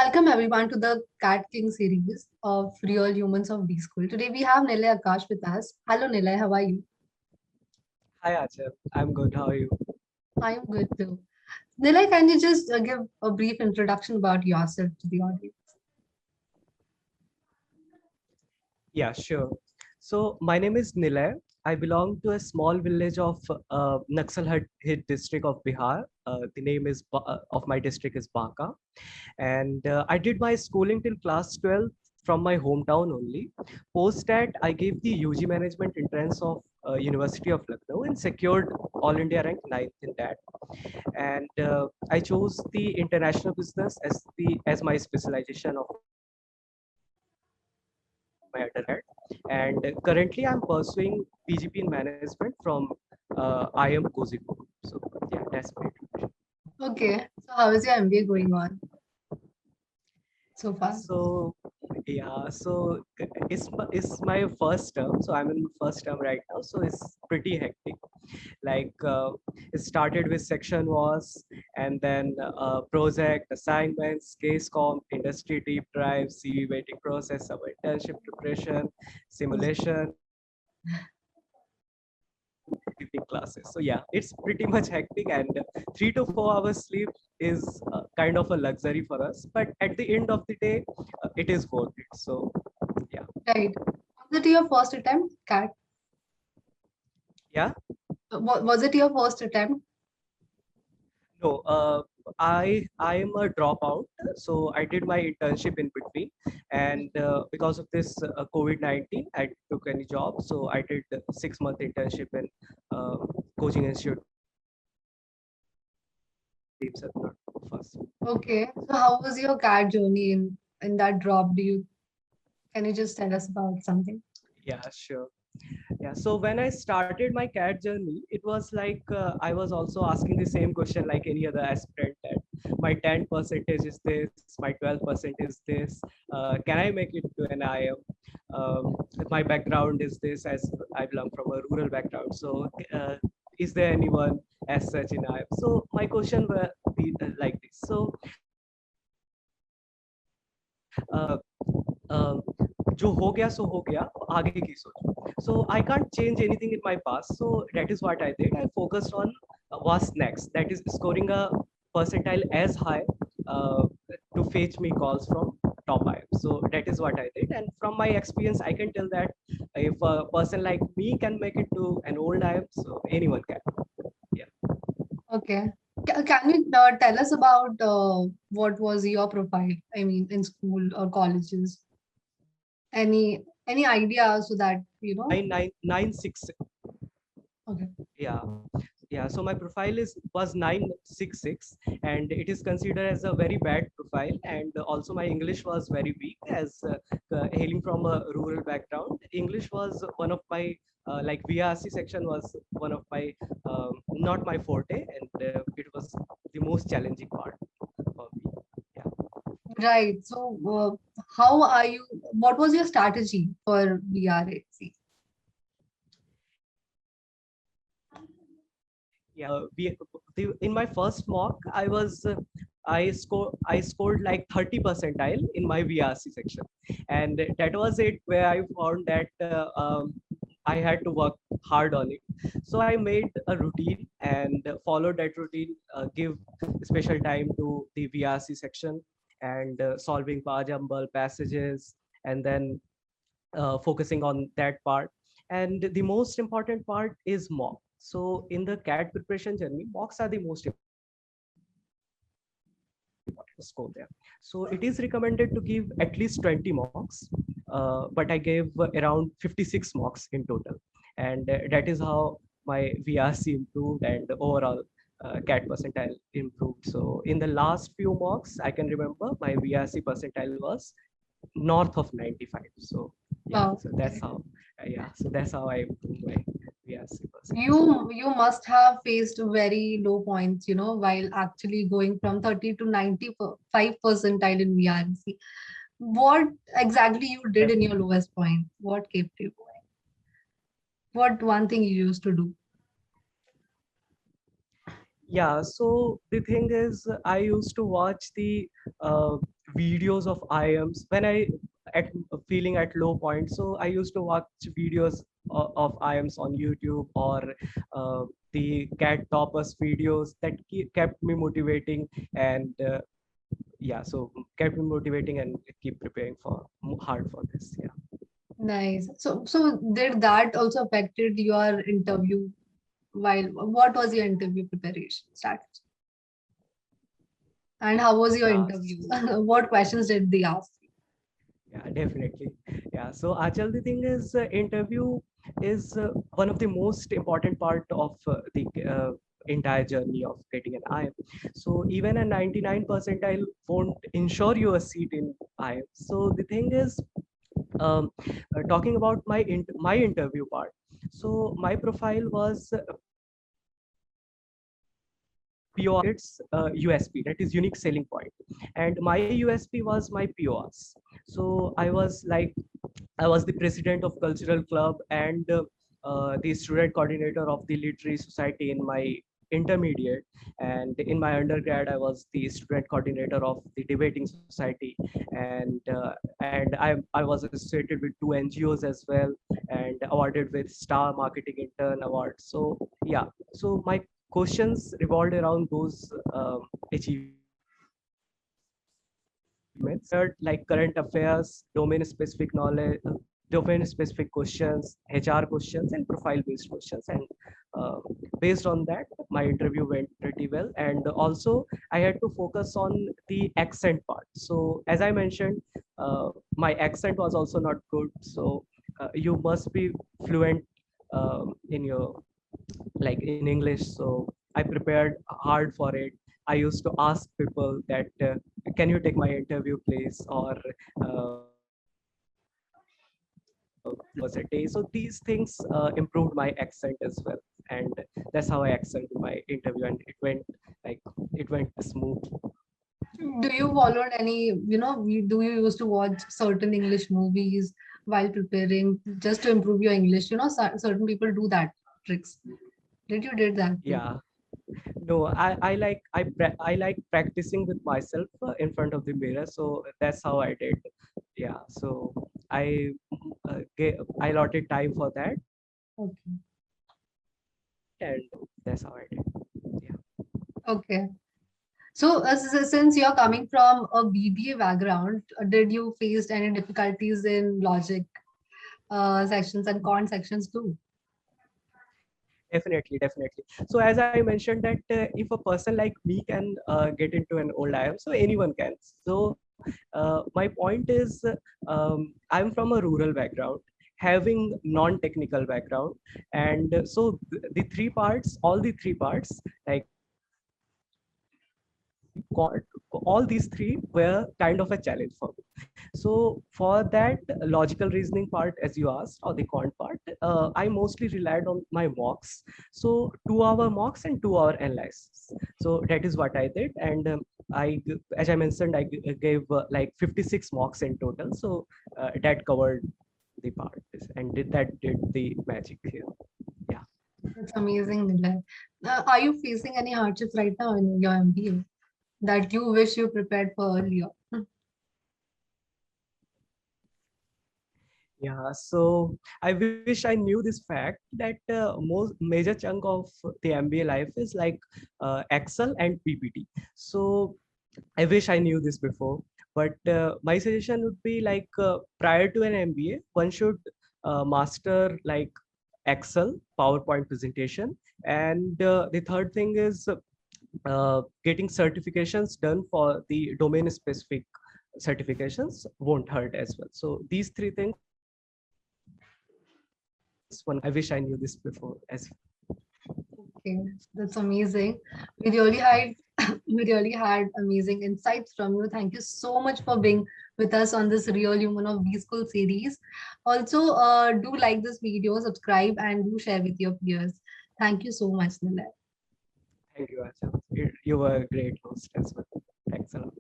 Welcome everyone to the Cat King series of Real Humans of B School. Today we have Nilay Akash with us. Hello Nilay, how are you? Hi Achal, I'm good. How are you? I am good too. Nilay, can you just give a brief introduction about yourself to the audience? Yeah, sure. So my name is Nilay. I belong to a small village of Naxal hit district of Bihar. The name is of my district is Baka, and I did my schooling till class 12 from my hometown only. Post that, I gave the UG management entrance of University of Lucknow and secured All India rank ninth in that. And I chose the international business as my specialization of my undergrad. And currently, I'm pursuing PGP in management from IM Kozhikode. So yeah, that's my introduction. Okay, so how is your MBA going on so far? So yeah, so it's my first term. So I'm in first term right now. So it's pretty hectic. Like it started with section was, and then project assignments, case comp, industry deep dive, CV waiting process, our internship preparation, simulation, evening classes. So yeah, it's pretty much hectic, and 3 to 4 hours sleep is kind of a luxury for us. But at the end of the day, it is worth it. So yeah, Right. Was it your first attempt, Cat? yeah. Was it your first attempt? No, I am a dropout, so I did my internship in between, and because of this COVID-19, I took any job, so I did 6 month internship in uh, coaching institute. Teams are not first. Okay, so how was your Cat journey in that drop? Can you just tell us about something? Yeah, sure. Yeah, so when I started my CAT journey, it was like I was also asking the same question like any other aspirant that my 10 percentage is this, my 12% is this, can I make it to an IM? My background is this, as I belong from a rural background. So, is there anyone as such in IM? So, my question were like this. So, uh, जो हो गया सो हो गया आगे की सोचो so I can't change anything in my past, so that is what I did. I focused on what's next, that is scoring a percentile as high uh, to fetch me calls from top IM. So that is what I did, and from my experience I can tell that if a person like me can make it to an old IM, so anyone can. Yeah. Okay. Can you tell us about what was your profile? I mean, in school or colleges? Any idea so that you know? 9996. Okay. Yeah, yeah, so my profile is was 966, and it is considered as a very bad profile. And also my English was very weak, as hailing from a rural background. English was one of my like VRC section was one of my not my forte, and it was the most challenging part for me. Yeah. Right. So, how are you? What was your strategy for VRAC? Yeah, in my first mock I scored like 30 percentile in my VRC section, and that was it where I found that I had to work hard on it. So I made a routine and followed that routine, give special time to the VRC section, and solving power jumble passages, and then focusing on that part. And the most important part is mock. So in the CAT preparation journey, mocks are the most important score there. So it is recommended to give at least 20 mocks, but I gave around 56 mocks in total. And that is how my VRC improved, and overall CAT percentile improved. So in the last few mocks, I can remember my VRC percentile was north of 95. So yeah, Wow. so that's how so that's how I improved my VRC percentage. You must have faced very low points, while actually going from 30 to 95 percentile in VRC. What exactly you did in your lowest point? What kept you going? What one thing you used to do? Yeah, so the thing is, I used to watch the uh, videos of IIMs when I at feeling at low point. So I used to watch videos of IIMs on YouTube, or the cat toppers videos that kept me motivating, and yeah, so kept me motivating and keep preparing for hard for this. Yeah. Nice. So did that also affected your interview? While what was your interview preparation strategy? And how was your Yeah. interview? What questions did they ask? Yeah, definitely. Yeah. So Achal, the thing is, interview is one of the most important part of the entire journey of getting an IIM. So even a 99 percentile won't ensure you a seat in IIM. So the thing is, talking about my interview part. So my profile was POR, its USP, that is unique selling point, and my USP was my PORs. So I was the president of cultural club, and the student coordinator of the literary society in my intermediate, and in my undergrad I was the student coordinator of the debating society, and I was associated with two NGOs as well, and awarded with Star Marketing Intern Award. So yeah, so my questions revolved around those achievements, like current affairs, domain specific knowledge, domain specific questions, HR questions, and profile based questions. And uh, based on that, my interview went pretty well. And also, I had to focus on the accent part. So, as I mentioned, my accent was also not good. So, you must be fluent in your in English. So I prepared hard for it. I used to ask people that, can you take my interview, please? Or was a day. So these things improved my accent as well. And that's how I accented my interview. And like, it went smooth. Do you follow any, do you used to watch certain English movies while preparing just to improve your English? Certain people do that tricks. Did you did that too? Yeah. No, I like practicing with myself in front of the mirror. So that's how I did. Yeah. So I allotted time for that, Okay. and that's how I did. Yeah. Okay. So, since you're coming from a BBA background, did you face any difficulties in logic sections and quant sections too? Definitely. So as I mentioned that if a person like me can get into an old IIM, so anyone can. So my point is, I'm from a rural background, having non-technical background, and the three parts, all the three parts, like all these three were kind of a challenge for me. So for that logical reasoning part, as you asked, or the quant part, I mostly relied on my mocks. So 2 hour mocks and 2 hour analysis. So that is what I did. And as I mentioned, I gave like 56 mocks in total. So that covered the part and did the magic here. Yeah. That's amazing, Nilay. Are you facing any hardships right now in your MBA that you wish you prepared for earlier? Yeah, so I wish I knew this fact that most major chunk of the MBA life is like Excel and PPT. So I wish I knew this before, but my suggestion would be like prior to an MBA, one should master like Excel, PowerPoint presentation, and the third thing is getting certifications done for the domain specific certifications won't hurt as well. So these three things, one I wish I knew this before as Okay, that's amazing. We really had we really had amazing insights from you. Thank you so much for being with us on this Real Human of B School series. Also, do like this video, subscribe, and do share with your peers. Thank you so much, Nilay. thank you, Achal. You were a great host as well. Thanks a lot.